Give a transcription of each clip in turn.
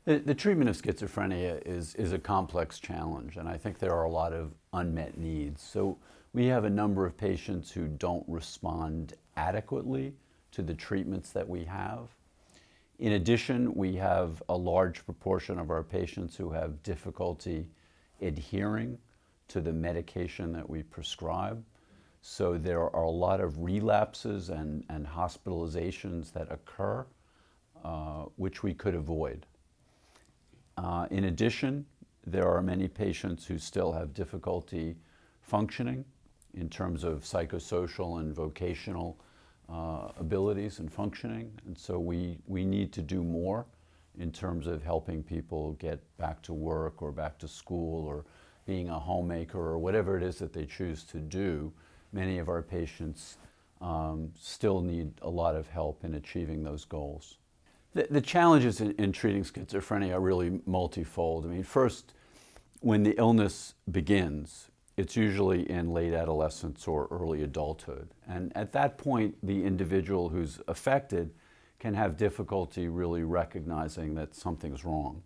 The treatment of schizophrenia is a complex challenge, and I think there are a lot of unmet needs. So we have a number of patients who don't respond adequately to the treatments that we have. In addition, we have a large proportion of our patients who have difficulty adhering to the medication that we prescribe. So there are a lot of relapses and hospitalizations that occur, which we could avoid. In addition, there are many patients who still have difficulty functioning in terms of psychosocial and vocational abilities and functioning. And so we need to do more in terms of helping people get back to work or back to school or being a homemaker or whatever it is that they choose to do. Many of our patients still need a lot of help in achieving those goals. The challenges in treating schizophrenia are really multifold. I mean, first, when the illness begins, it's usually in late adolescence or early adulthood. And at that point, the individual who's affected can have difficulty really recognizing that something's wrong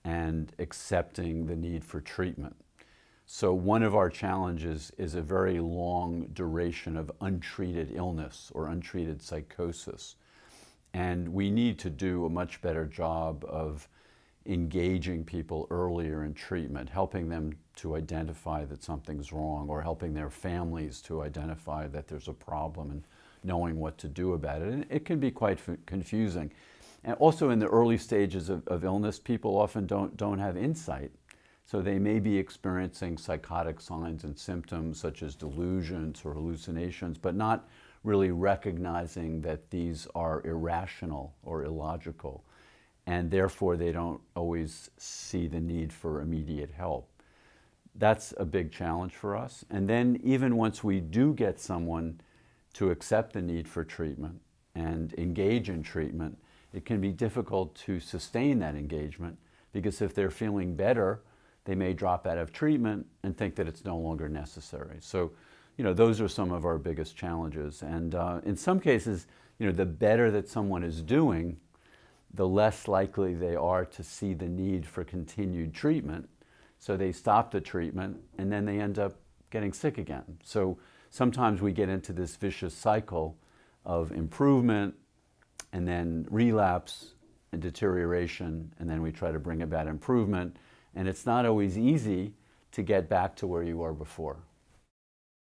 and accepting the need for treatment. So one of our challenges is a very long duration of untreated illness or untreated psychosis. And we need to do a much better job of engaging people earlier in treatment, helping them to identify that something's wrong, or helping their families to identify that there's a problem and knowing what to do about it. And it can be quite confusing. And also in the early stages of illness, people often don't have insight. So they may be experiencing psychotic signs and symptoms such as delusions or hallucinations, but not really recognizing that these are irrational or illogical, and therefore they don't always see the need for immediate help. That's a big challenge for us. And then even once we do get someone to accept the need for treatment and engage in treatment, it can be difficult to sustain that engagement, because if they're feeling better, they may drop out of treatment and think that it's no longer necessary. So, those are some of our biggest challenges. And in some cases, the better that someone is doing, the less likely they are to see the need for continued treatment. So they stop the treatment and then they end up getting sick again. So sometimes we get into this vicious cycle of improvement and then relapse and deterioration, and then we try to bring about improvement. And it's not always easy to get back to where you were before.